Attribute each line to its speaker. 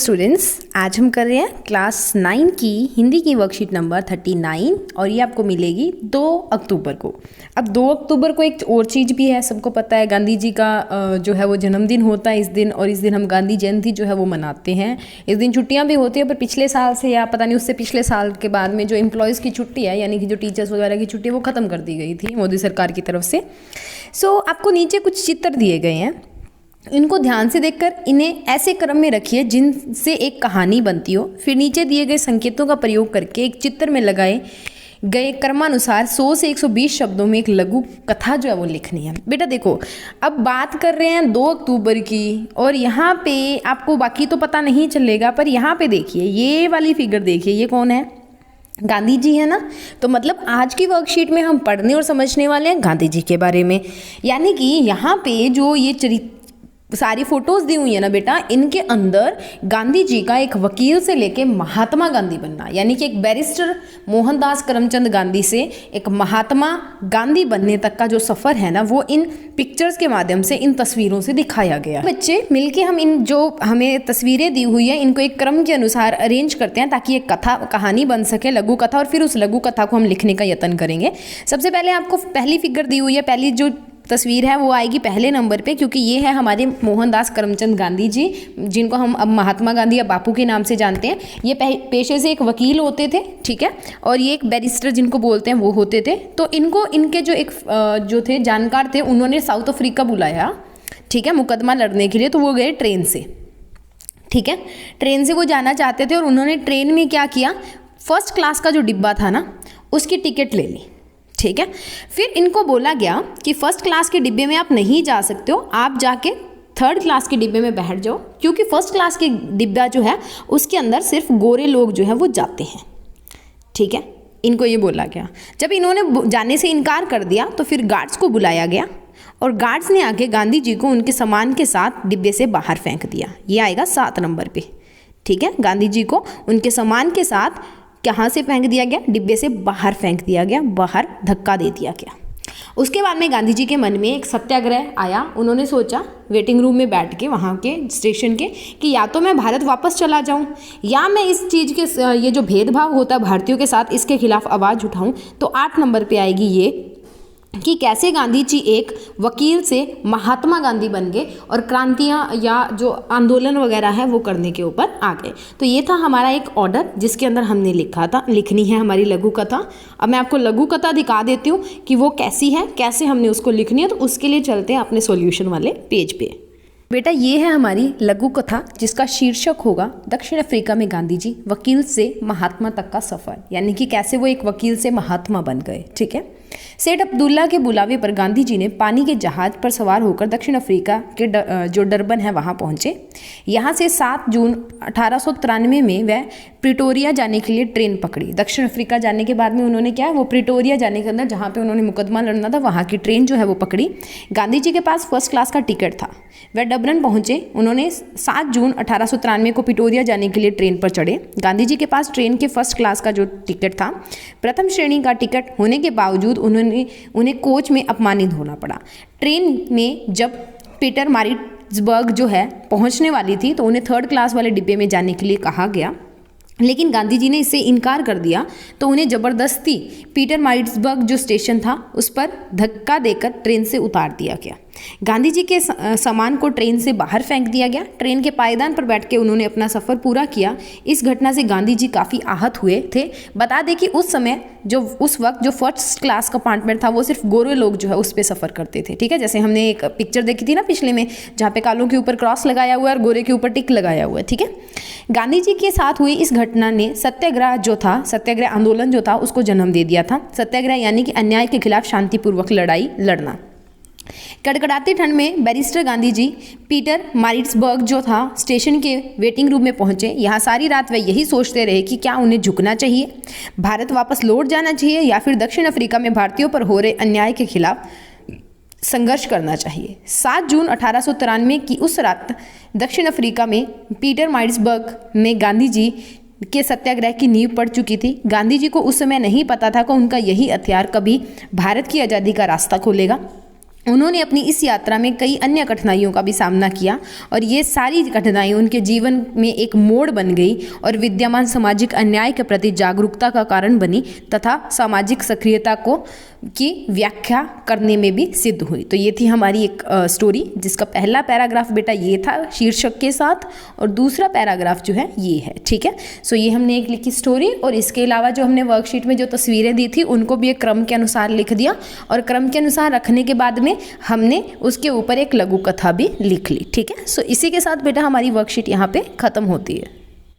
Speaker 1: Students, आज हम कर रहे हैं क्लास 9 की हिंदी की वर्कशीट नंबर 39 और ये आपको मिलेगी 2 अक्टूबर को। अब 2 अक्टूबर को एक और चीज़ भी है, सबको पता है गांधी जी का जो है वो जन्मदिन होता है इस दिन, और इस दिन हम गांधी जयंती जो है वो मनाते हैं। इस दिन छुट्टियां भी होती है, पर पिछले साल से या पता नहीं उससे पिछले साल के बाद में जो एम्प्लॉयज़ की छुट्टी है, यानी कि जो टीचर्स वगैरह की छुट्टी है, वो ख़त्म कर दी गई थी मोदी सरकार की तरफ से। सो आपको नीचे कुछ चित्र दिए गए हैं, इनको ध्यान से देखकर इन्हें ऐसे क्रम में रखिए जिनसे एक कहानी बनती हो। फिर नीचे दिए गए संकेतों का प्रयोग करके एक चित्र में लगाए गए क्रमानुसार 100 से 120 शब्दों में एक लघु कथा जो है वो लिखनी है। बेटा देखो, अब बात कर रहे हैं 2 अक्टूबर की, और यहाँ पे आपको बाकी तो पता नहीं चलेगा, पर यहाँ पे देखिए ये वाली फिगर देखिए, ये कौन है? गांधी जी है ना। तो मतलब आज की वर्कशीट में हम पढ़ने और समझने वाले हैं गांधी जी के बारे में। यानी कि यहाँ पे जो ये सारी फोटोज दी हुई है ना बेटा, इनके अंदर गांधी जी का एक वकील से लेके महात्मा गांधी बनना, यानी कि एक बैरिस्टर मोहनदास करमचंद गांधी से एक महात्मा गांधी बनने तक का जो सफ़र है ना, वो इन पिक्चर्स के माध्यम से, इन तस्वीरों से दिखाया गया। बच्चे मिलके हम इन जो हमें तस्वीरें दी हुई है इनको एक क्रम के अनुसार अरेंज करते हैं ताकि एक कहानी बन सके, लघु कथा, और फिर उस लघु कथा को हम लिखने का यत्न करेंगे। सबसे पहले आपको पहली फिगर दी हुई है, पहली जो तस्वीर है वो आएगी पहले नंबर पे, क्योंकि ये है हमारे मोहनदास करमचंद गांधी जी, जिनको हम अब महात्मा गांधी या बापू के नाम से जानते हैं। ये पेशे से एक वकील होते थे, ठीक है, और ये एक बैरिस्टर जिनको बोलते हैं वो होते थे। तो इनको इनके जो थे जानकार थे, उन्होंने साउथ अफ्रीका बुलाया, ठीक है, मुकदमा लड़ने के लिए। तो वो गए ट्रेन से, ठीक है, ट्रेन से वो जाना चाहते थे, और उन्होंने ट्रेन में क्या किया, फर्स्ट क्लास का जो डिब्बा था ना उसकी टिकट ले ली, ठीक है। फिर इनको बोला गया कि फर्स्ट क्लास के डिब्बे में आप नहीं जा सकते हो, आप जाके थर्ड क्लास के डिब्बे में बैठ जाओ, क्योंकि फर्स्ट क्लास के डिब्बा जो है उसके अंदर सिर्फ गोरे लोग जो है वो जाते हैं, ठीक है। इनको ये बोला गया। जब इन्होंने जाने से इनकार कर दिया तो फिर गार्ड्स को बुलाया गया, और गार्ड्स ने आके गांधी जी को उनके सामान के साथ डिब्बे से बाहर फेंक दिया। ये आएगा 7 नंबर पे, ठीक है। गांधी जी को उनके सामान के साथ कहाँ से फेंक दिया गया? डिब्बे से बाहर फेंक दिया गया, बाहर धक्का दे दिया गया। उसके बाद में गांधी जी के मन में एक सत्याग्रह आया। उन्होंने सोचा वेटिंग रूम में बैठ के वहाँ के स्टेशन के कि या तो मैं भारत वापस चला जाऊँ, या मैं इस चीज़ के ये जो भेदभाव होता है भारतीयों के साथ, इसके खिलाफ आवाज़ उठाऊँ। तो 8 नंबर पे आएगी ये कि कैसे गांधी जी एक वकील से महात्मा गांधी बन गए और क्रांतियाँ या जो आंदोलन वगैरह है वो करने के ऊपर आ गए। तो ये था हमारा एक ऑर्डर जिसके अंदर हमने लिखनी है हमारी लघु कथा। अब मैं आपको लघु कथा दिखा देती हूँ कि वो कैसी है, कैसे हमने उसको लिखनी है। तो उसके लिए चलते हैं अपने सॉल्यूशन वाले पेज पे। बेटा ये है हमारी लघु कथा जिसका शीर्षक होगा दक्षिण अफ्रीका में गांधी जी वकील से महात्मा तक का सफ़र, यानी कि कैसे वो एक वकील से महात्मा बन गए, ठीक है। सेठ अब्दुल्ला के बुलावे पर गांधी जी ने पानी के जहाज पर सवार होकर दक्षिण अफ्रीका के जो डरबन है वहाँ पहुँचे। यहाँ से 7 जून 1893 में वह प्रिटोरिया जाने के लिए ट्रेन पकड़ी। दक्षिण अफ्रीका जाने के बाद में उन्होंने क्या है, वो प्रिटोरिया जाने के अंदर जहाँ पे उन्होंने मुकदमा लड़ना था वहाँ की ट्रेन जो है वो पकड़ी। गांधी जी के पास फर्स्ट क्लास का टिकट था। वह डबरन पहुँचे। उन्होंने 7 जून 1893 को प्रिटोरिया जाने के लिए ट्रेन पर चढ़े। गांधी जी के पास ट्रेन के फर्स्ट क्लास का जो टिकट था, प्रथम श्रेणी का टिकट होने के बावजूद उन्हें कोच में अपमानित होना पड़ा। ट्रेन में जब पीटर मारिट्सबर्ग जो है पहुंचने वाली थी तो उन्हें थर्ड क्लास वाले डिब्बे में जाने के लिए कहा गया, लेकिन गांधी जी ने इससे इनकार कर दिया। तो उन्हें ज़बरदस्ती पीटर मारिट्सबर्ग जो स्टेशन था उस पर धक्का देकर ट्रेन से उतार दिया गया। गांधी जी के सामान को ट्रेन से बाहर फेंक दिया गया। ट्रेन के पायदान पर बैठ के उन्होंने अपना सफ़र पूरा किया। इस घटना से गांधी जी काफ़ी आहत हुए थे। बता दें कि उस वक्त जो फर्स्ट क्लास कंपार्टमेंट था वो सिर्फ गोरे लोग जो है उस पर सफ़र करते थे, ठीक है। जैसे हमने एक पिक्चर देखी थी ना पिछले में, जहाँ पे कालों के ऊपर क्रॉस लगाया हुआ है और गोरे के ऊपर टिक लगाया हुआ है, ठीक है। गांधी जी के साथ हुई इस घटना ने सत्याग्रह आंदोलन जो था उसको जन्म दे दिया था। सत्याग्रह यानी कि अन्याय के खिलाफ शांतिपूर्वक लड़ाई लड़ना। कड़कड़ाती ठंड में barrister Gandhi ji Peter Maritzburg जो था स्टेशन के वेटिंग रूम में पहुंचे। यहाँ सारी रात वह यही सोचते रहे कि क्या उन्हें झुकना चाहिए, भारत वापस लौट जाना चाहिए, या फिर दक्षिण अफ्रीका में भारतीयों पर हो रहे अन्याय के खिलाफ संघर्ष करना चाहिए। 7 जून 1893 की उस रात दक्षिण अफ्रीका में पीटर मारिट्सबर्ग में गांधी जी के सत्याग्रह की नींव पड़ चुकी थी। गांधी जी को उस समय नहीं पता था कि उनका यही हथियार कभी भारत की आज़ादी का रास्ता खोलेगा। उन्होंने अपनी इस यात्रा में कई अन्य कठिनाइयों का भी सामना किया और ये सारी कठिनाई उनके जीवन में एक मोड़ बन गई और विद्यमान सामाजिक अन्याय के प्रति जागरूकता का कारण बनी तथा सामाजिक सक्रियता की व्याख्या करने में भी सिद्ध हुई। तो ये थी हमारी एक स्टोरी जिसका पहला पैराग्राफ बेटा ये था शीर्षक के साथ और दूसरा पैराग्राफ जो है ये है। ठीक है, सो ये हमने एक लिखी स्टोरी और इसके अलावा जो हमने वर्कशीट में जो तस्वीरें दी थी उनको भी एक क्रम के अनुसार लिख दिया और क्रम के अनुसार रखने के बाद में हमने उसके ऊपर एक लघु कथा भी लिख ली। ठीक है, सो इसी के साथ बेटा हमारी वर्कशीट यहाँ पे ख़त्म होती है।